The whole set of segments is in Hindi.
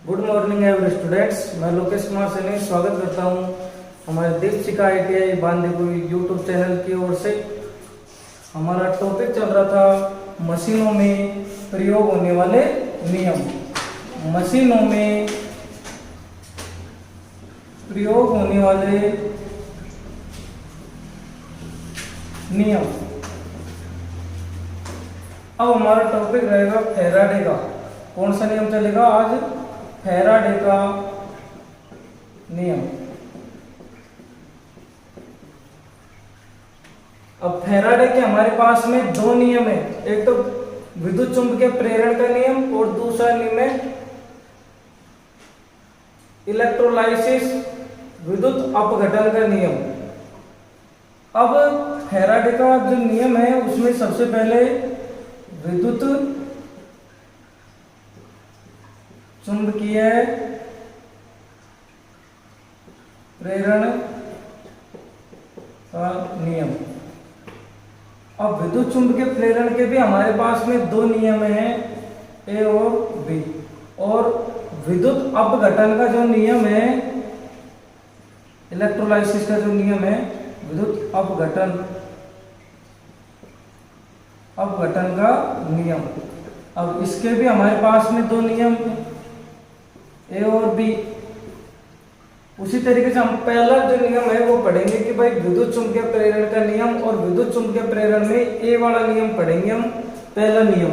Good morning every students. मैं लोकेश कुमार सैनी स्वागत करता हूं हमारे Deepshikha ITI Bandikui YouTube channel की ओर से। हमारा टॉपिक चल रहा था मशीनों में प्रयोग होने वाले नियम। मशीनों में प्रयोग होने वाले नियम। अब हमारा टॉपिक रहेगा फैराडे का। कौन सा नियम चलेगा आज? फैराडे का नियम। अब फैराडे के हमारे पास में दो नियम है, एक तो विद्युत चुंबकीय प्रेरण का नियम और दूसरा नियम है इलेक्ट्रोलाइसिस विद्युत अपघटन का नियम। अब फैराडे का जो नियम है उसमें सबसे पहले विद्युत चुंबकीय प्रेरण का नियम। अब विद्युत चुंबकीय प्रेरण के भी हमारे पास में दो नियम हैं, ए और बी। और विद्युत अपघटन का जो नियम है, इलेक्ट्रोलाइसिस का जो नियम है, विद्युत अपघटन का नियम। अब इसके भी हमारे पास में दो नियम, ए और बी। उसी तरीके से हम पहला जो नियम है वो पढ़ेंगे कि भाई विद्युत चुंबकीय प्रेरण का नियम, और विद्युत चुंबकीय प्रेरण में ए वाला नियम पढ़ेंगे हम। पहला नियम,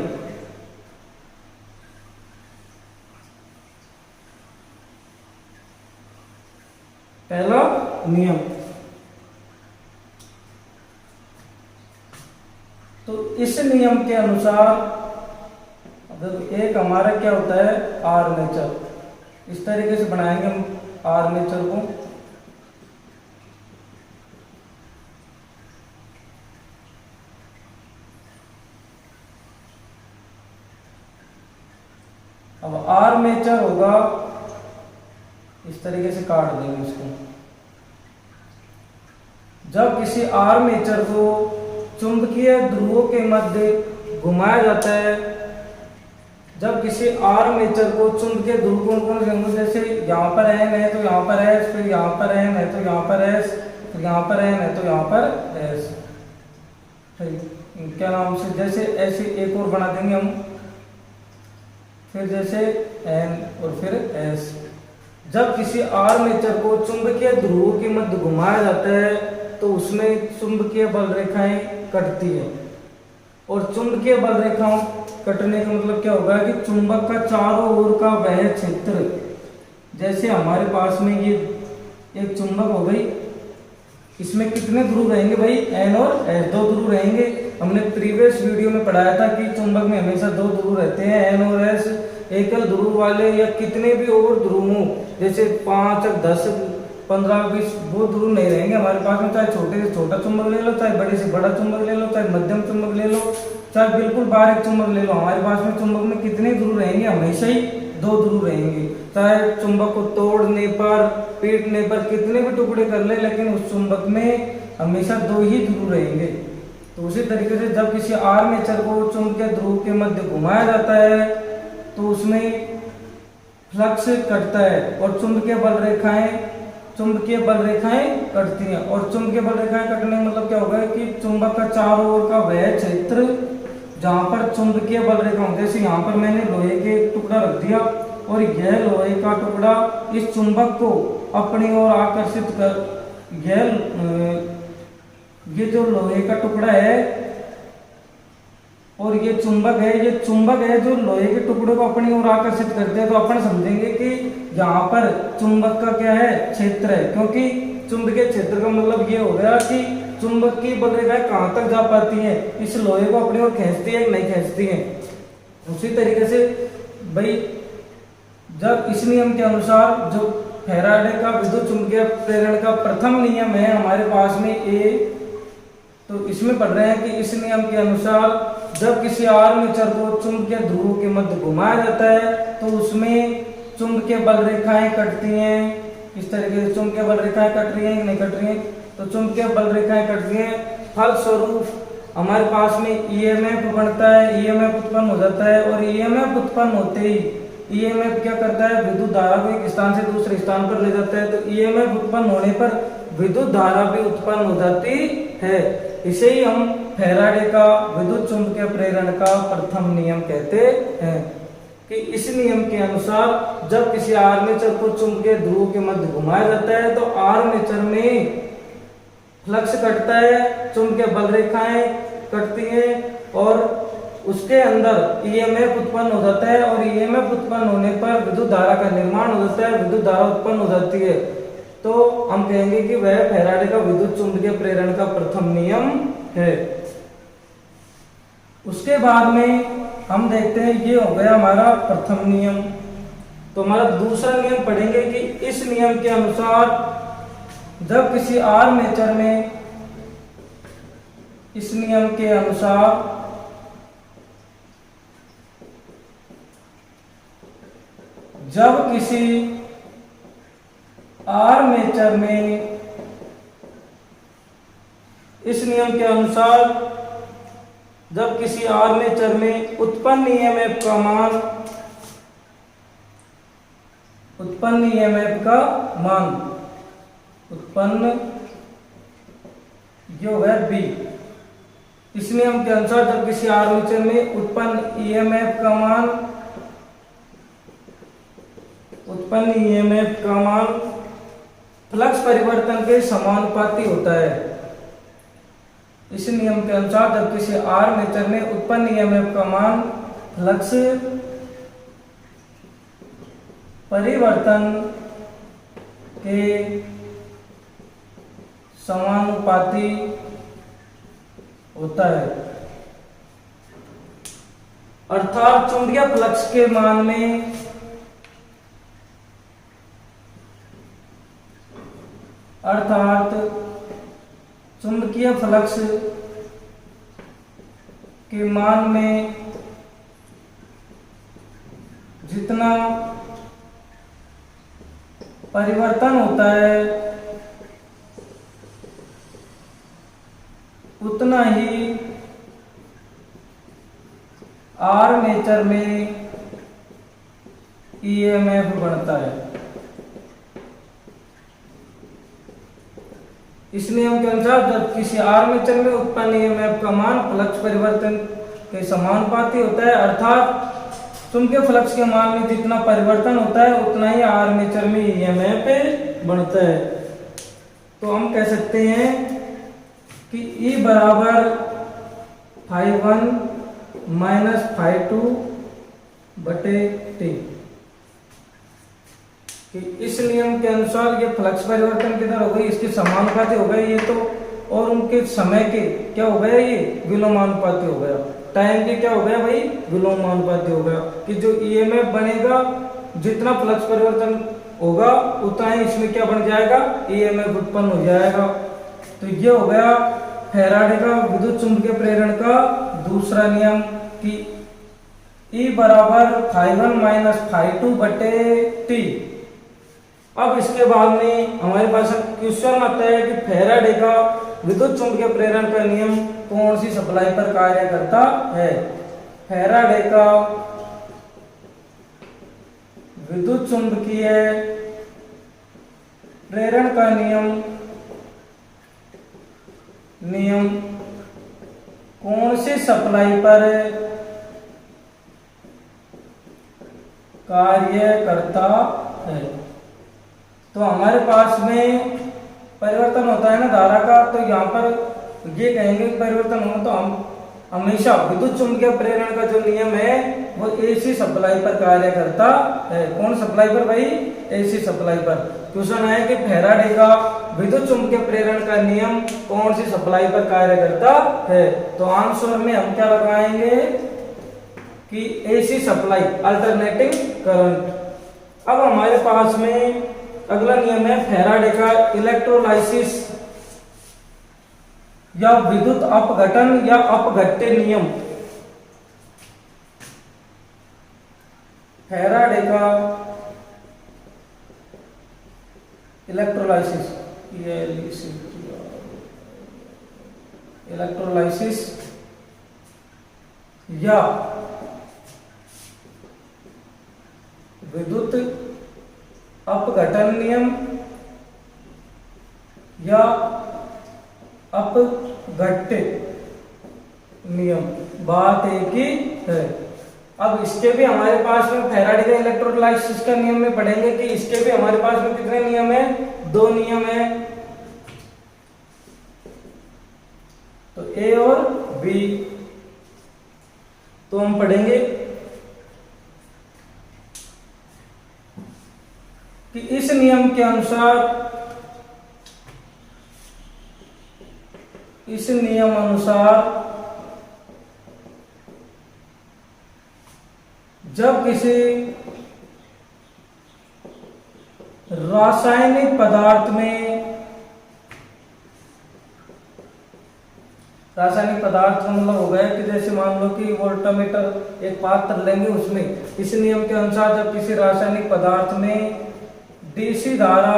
पहला नियम। तो इस नियम के अनुसार एक हमारा क्या होता है, आर्मेचर। इस तरीके से बनाएंगे हम आर्मेचर को। अब आर्मेचर होगा, इस तरीके से काट देंगे इसको। जब किसी आर्मेचर को चुंबकीय ध्रुवों के मध्य घुमाया जाता है, जब किसी आर्मेचर को चुंबकीय ध्रुव कौन कौन, जैसे यहाँ पर है नहीं तो यहाँ पर है, फिर यहाँ पर है नहीं तो यहाँ पर है, फिर यहाँ पर है नहीं तो यहाँ पर एस, क्या नाम से, जैसे ऐसे एक और बना देंगे हम, फिर जैसे एन और फिर एस। जब किसी आर्मेचर को चुंबकीय ध्रुवों के मध्य घुमाया जाता है तो उसमें चुंबकीय बल रेखाएं कटती है। और चुंबकीय बल रेखाओं कटने का मतलब क्या होगा कि चुंबक का चारों ओर का वह क्षेत्र, जैसे हमारे पास में ये एक चुंबक हो गई, इसमें कितने ध्रुव रहेंगे भाई, एन और एस, दो ध्रुव रहेंगे। हमने प्रीवियस वीडियो में पढ़ाया था कि चुंबक में हमेशा दो ध्रुव रहते हैं, एन और एस। एकल ध्रुव वाले या कितने भी और ध्रुव हो, जैसे 5, 10, 15, 20, वो ध्रुव नहीं रहेंगे हमारे पास में। चाहे छोटे से छोटा चुंबक ले लो, चाहे बड़े से बड़ा चुंबक ले लो, चाहे मध्यम चुंबक ले लो, चाहे बिल्कुल बारीक चुंबक ले लो, हमारे पास में चुंबक में कितने ध्रुव रहेंगे, हमेशा ही दो ध्रुव रहेंगे। चाहे चुंबक को तोड़ने पर, पीटने पर कितने भी टुकड़े कर ले, लेकिन उस चुंबक में हमेशा दो ही ध्रुव रहेंगे। तो उसी तरीके से जब किसी आर्मेचर को चुंबकीय ध्रुव के मध्य घुमाया जाता है तो उसमें फ्लक्स कटता है और चुंबकीय बल रेखाएं कटती हैं। और चुंबकीय बल रेखाएं कटने का मतलब क्या होगा कि चुंबक का चारों ओर का वह क्षेत्र जहां पर चुंबकीय बल रेखा होती है, जैसे यहाँ पर मैंने लोहे के टुकड़ा रख दिया और यह लोहे का टुकड़ा इस चुंबक को अपनी ओर आकर्षित कर, ये जो लोहे का टुकड़ा है और ये चुंबक है जो लोहे के टुकड़े को अपनी ओर आकर्षित करते हैं। तो अपन समझेंगे कि यहाँ पर चुंबक का क्या है, क्षेत्र है, क्योंकि चुंबकीय क्षेत्र का मतलब ये हो गया कि चुंबक की बल रेखाएं कहाँ तक जा पाती हैं, इस लोहे को अपनी ओर खींचती है कि नहीं खींचती हैं। उसी तरीके से भाई जब इस नियम के अनुसार, जो फैराडे का विद्युत चुंबकीय प्रेरण का प्रथम नियम है हमारे पास में ए, तो इसमें पढ़ रहे हैं कि इस नियम के अनुसार जब किसी आर्मेचर को चुंबकीय ध्रुवों के मध्य घुमाया जाता है तो उसमें चुंबकीय बल रेखाएं कटती हैं। इस तरीके से चुंबकीय बल रेखाएं कट रही हैं कि नहीं कट रही हैं, तो चुंबकीय बल रेखाएं कट रही हैं। फलस्वरूप हमारे पास में ईएमएफ बनता है, ईएमएफ उत्पन्न हो जाता है और ईएमएफ उत्पन्न होते ही ईएमएफ क्या करता है, विद्युत धारा को एक स्थान से दूसरे स्थान पर ले जाता है। तो ईएमएफ उत्पन्न होने पर विद्युत धारा भी उत्पन्न हो जाती है। इसे ही हम फैराडे का विद्युत चुंबकीय प्रेरण का प्रथम नियम कहते हैं कि इस नियम के अनुसार जब किसी आर्मेचर को चुंबकीय ध्रुव के मध्य घुमाया जाता है तो आर्मेचर में फ्लक्स कटता है, चुंबकीय बल रेखाएं कटती हैं और उसके अंदर ईएमएफ उत्पन्न हो जाता है और ईएमएफ उत्पन्न होने पर विद्युत धारा का निर्माण हो जाता है, विद्युत धारा उत्पन्न हो जाती है। तो हम कहेंगे कि वह फैराडे का विद्युत चुंबकीय प्रेरण का प्रथम नियम है। उसके बाद में हम देखते हैं, ये हो गया हमारा प्रथम नियम। तो हमारा दूसरा नियम पढ़ेंगे कि इस नियम के अनुसार जब किसी आर्मेचर में, इस नियम के अनुसार जब किसी आर्मेचर में, इस नियम के अनुसार जब किसी आर्मेचर में उत्पन्न ईएमएफ का मान, उत्पन्न ईएमएफ का मान, उत्पन्न जो है बी, इस नियम के अनुसार जब किसी आर्मेचर में उत्पन्न ईएमएफ का मान, उत्पन्न ईएमएफ का मान फ्लक्स परिवर्तन के समानुपाती होता है। इस नियम के अनुसार जब किसी आर्मेचर में उत्पन्न ईएमएफ का मान फ्लक्स परिवर्तन के समानुपाती होता है, अर्थात चुंबकीय फ्लक्स के मान में चुंबकीय फ्लक्स के मान में जितना परिवर्तन होता है उतना ही आर्मेचर में ईएमएफ बढ़ता है। इस नियम के अनुसार जब किसी आर्मेचर में उत्पन्न ईएमएफ का मान फ्लक्स परिवर्तन के समानुपाती होता है, अर्थात चुंबकीय फ्लक्स के मान में जितना परिवर्तन होता है उतना ही आर्मेचर में ईएमएफ बढ़ता है। तो हम कह सकते हैं कि E बराबर φ1 माइनस φ2 बटे T, कि इस नियम के अनुसार ये फ्लक्स परिवर्तन किधर हो गई, इसके समानुपाती हो गए ये तो, और उनके समय के क्या हो गया, ये विलोमानुपाती हो गया। टाइम के क्या हो गया भाई, विलोमानुपाती हो गया, कि जो ईएमएफ बनेगा जितना फ्लक्स परिवर्तन होगा उतना ही इसमें क्या बन जाएगा, ईएमएफ उत्पन्न हो जाएगा। तो ये हो गया फैराडे का विद्युत चुंबकीय प्रेरण का दूसरा नियम कि E बराबर φ1 माइनस φ2 बटे T। अब इसके बाद में हमारे पास क्वेश्चन आता है कि फैराडे का विद्युत चुंबकीय प्रेरण का नियम कौन सी सप्लाई पर कार्य करता है। फैराडे का विद्युत चुंबकीय प्रेरण का नियम कौन सी सप्लाई पर कार्य करता है। तो हमारे पास में परिवर्तन होता है ना धारा का, तो यहाँ पर ये कहेंगे परिवर्तन हो तो हम हमेशा विद्युत चुंबकीय प्रेरण का जो नियम है वो एसी सप्लाई पर कार्य करता है। कौन सप्लाई पर भाई, एसी सप्लाई पर। क्वेश्चन है कि फैराडे का विद्युत चुंबकीय प्रेरण का नियम कौन सी सप्लाई पर कार्य करता है। तो आंसर में हम क्या लगाएंगे कि एसी सप्लाई, अल्टरनेटिंग करंट। अब हमारे पास में अगला नियम है फैराडे का इलेक्ट्रोलाइसिस या विद्युत अपघटन या अपघट्य नियम। फैराडे का इलेक्ट्रोलाइसिस या विद्युत अपघटन नियम या अपघट्य नियम, बात एक ही है। अब इसके भी हमारे पास में फैराडे के इलेक्ट्रोलाइसिस का नियम में पढ़ेंगे कि इसके भी हमारे पास में कितने नियम है, 2 नियम है, तो ए और बी। तो हम पढ़ेंगे कि इस नियम के अनुसार, इस नियम अनुसार जब किसी रासायनिक पदार्थ में, रासायनिक पदार्थ का मतलब हो गया कि जैसे मान लो कि वोल्टमीटर एक पात्र लेंगे, उसमें इस नियम के अनुसार जब किसी रासायनिक पदार्थ में डीसी धारा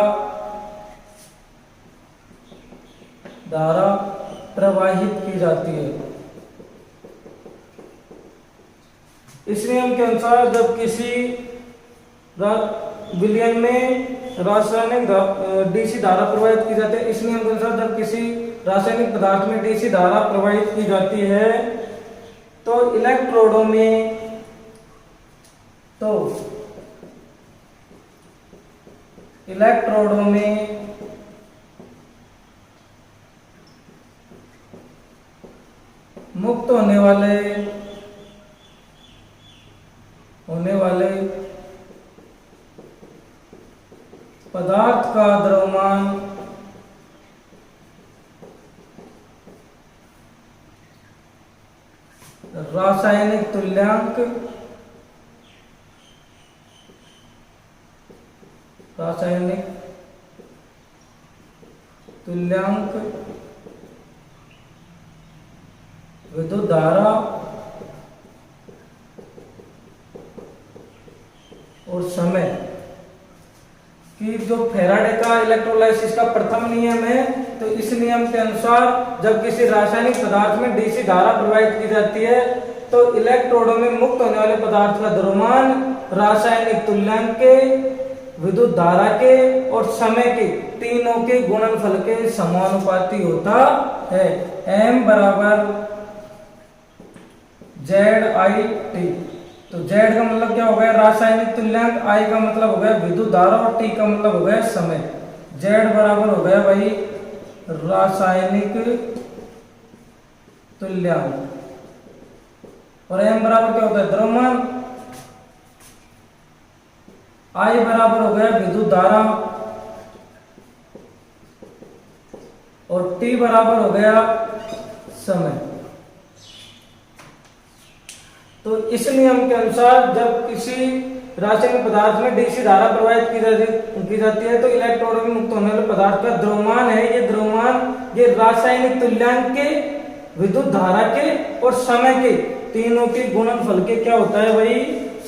प्रवाहित की जाती है, इस नियम के अनुसार जब किसी विलयन में रासायनिक डीसी धारा प्रवाहित की जाती है, इस नियम के अनुसार जब किसी रासायनिक पदार्थ में डीसी धारा प्रवाहित की जाती है तो इलेक्ट्रोडों में मुक्त होने वाले पदार्थ का द्रव्यमान रासायनिक तुल्यांक विद्युत धारा और समय कि जो फैराडे का इलेक्ट्रोलाइसिस का प्रथम नियम है, तो इस नियम के अनुसार जब किसी रासायनिक पदार्थ में डीसी धारा प्रवाहित की जाती है तो इलेक्ट्रोडों में मुक्त होने वाले पदार्थ का द्रव्यमान रासायनिक तुल्यांक के, विद्युत धारा के और समय के तीनों के गुणनफल के समानुपाती होता है। M बराबर ZI/T। तो Z का मतलब क्या हो गया, रासायनिक तुल्यांक, I का मतलब हो गया विद्युत धारा और T का मतलब हो गया समय। Z बराबर हो गया भाई रासायनिक तुल्यांक और M बराबर क्या होता है, द्रव्यमान। I बराबर हो गया विद्युत धारा और T बराबर हो गया समय। तो इस नियम के अनुसार जब किसी रासायनिक पदार्थ में डीसी धारा प्रवाहित की जाती है तो इलेक्ट्रोडों में मुक्त होने वाले पदार्थ का द्रव्यमान है, ये द्रव्यमान ये रासायनिक तुल्यांक के, विद्युत धारा के और समय के तीनों के गुणनफल के क्या होता है भाई,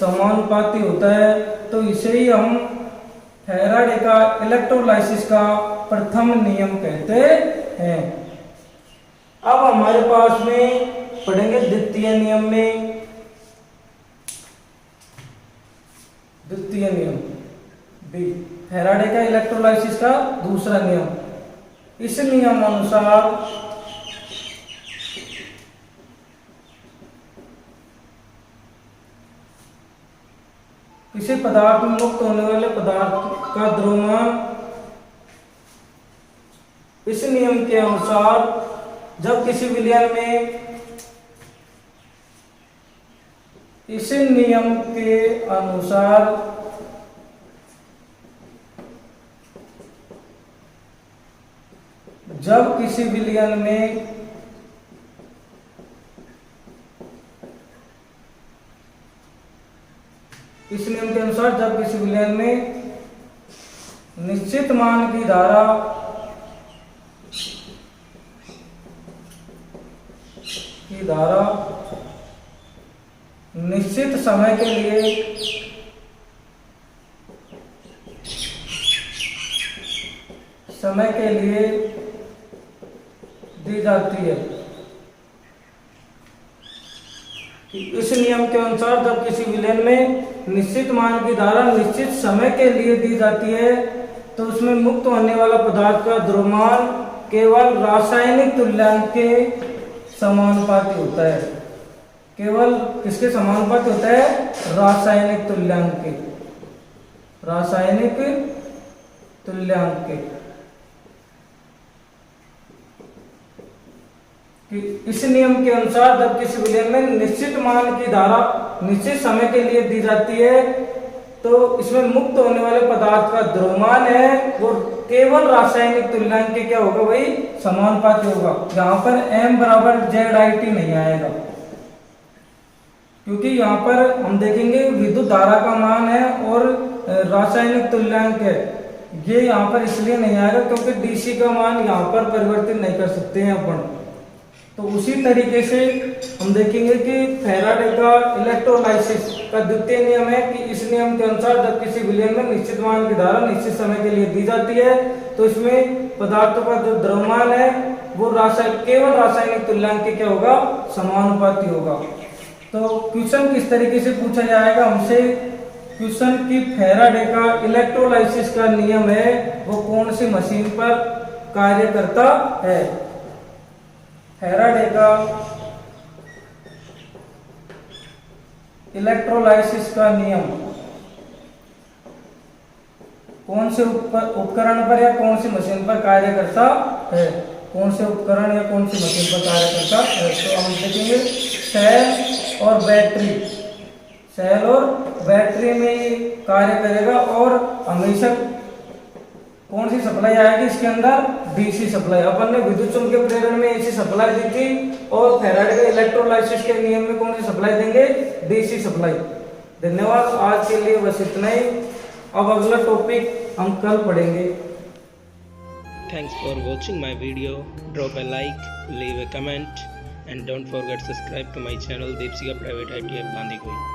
समानुपाती होता है। तो इसे ही हम फैराडे का इलेक्ट्रोलाइसिस का प्रथम नियम कहते हैं। अब हमारे पास में पढ़ेंगे द्वितीय नियम में, द्वितीय नियम बी, फैराडे का इलेक्ट्रोलाइसिस का दूसरा नियम। इस नियम अनुसार किसी पदार्थ में मुक्त होने वाले पदार्थ का द्रव्यमान, इस नियम के अनुसार जब किसी विलयन में, इस नियम के अनुसार जब किसी विलयन में इस नियम के अनुसार जब किसी विलयन में निश्चित मान की धारा निश्चित समय के लिए दी जाती है कि इस नियम के अनुसार जब किसी विलयन में निश्चित मान की धारा निश्चित समय के लिए दी जाती है तो उसमें मुक्त होने वाला पदार्थ का द्रव्यमान केवल रासायनिक तुल्यांक के समानुपाती होता है। केवल किसके समानुपाती होता है? रासायनिक तुल्यांक के, रासायनिक तुल्यांक के। इस नियम के अनुसार जब किसी विलयन में निश्चित मान की धारा निश्चित समय के लिए दी जाती है तो इसमें मुक्त होने वाले पदार्थ का द्रव्यमान है वो केवल रासायनिक तुल्यांक के क्या होगा भाई? समानुपाती होगा। यहाँ पर m बराबर ZIT नहीं आएगा क्योंकि यहाँ पर हम देखेंगे विद्युत धारा का मान है और रासायनिक तुल्यांक है, ये यहाँ पर इसलिए नहीं आएगा क्योंकि डीसी का मान यहाँ पर परिवर्तित नहीं कर सकते हैं अपन। तो उसी तरीके से हम देखेंगे कि फैराडे का इलेक्ट्रोलाइसिस का द्वितीय नियम है कि इस नियम के अनुसार जब किसी विलयन में निश्चित मान की धारा निश्चित समय के लिए दी जाती है तो इसमें पदार्थों का जो द्रव्यमान है वो केवल रासायनिक तुल्यांक के क्या होगा? समानुपाती होगा। तो क्वेश्चन किस तरीके से पूछा जाएगा हमसे? क्वेश्चन की फैराडे का इलेक्ट्रोलाइसिस का नियम है वो कौन सी मशीन पर कार्य करता है? फैराडे का इलेक्ट्रोलाइसिस का नियम कौन से उपकरण पर या कौन सी मशीन पर कार्य करता है? कौन से उपकरण या कौन सी मशीन पर कार्य करता है? तो हम देखेंगे सेल और बैटरी, सेल और बैटरी में कार्य करेगा और हमेशा कौन सी सप्लाई आएगी इसके अंदर? DC supply. अपन ने विद्युत चुंबकीय प्रेरण में एसी सप्लाई दी थी और फैराडे के इलेक्ट्रोलाइसिस के नियम में कौन सी सप्लाई देंगे? DC supply. धन्यवाद, आज के लिए बस इतना ही। अब अगला टॉपिक हम कल पढ़ेंगे। Thanks for watching my video. Drop a like, leave a comment and don't forget subscribe to my channel Deepsika Private ITI Gandhikoi.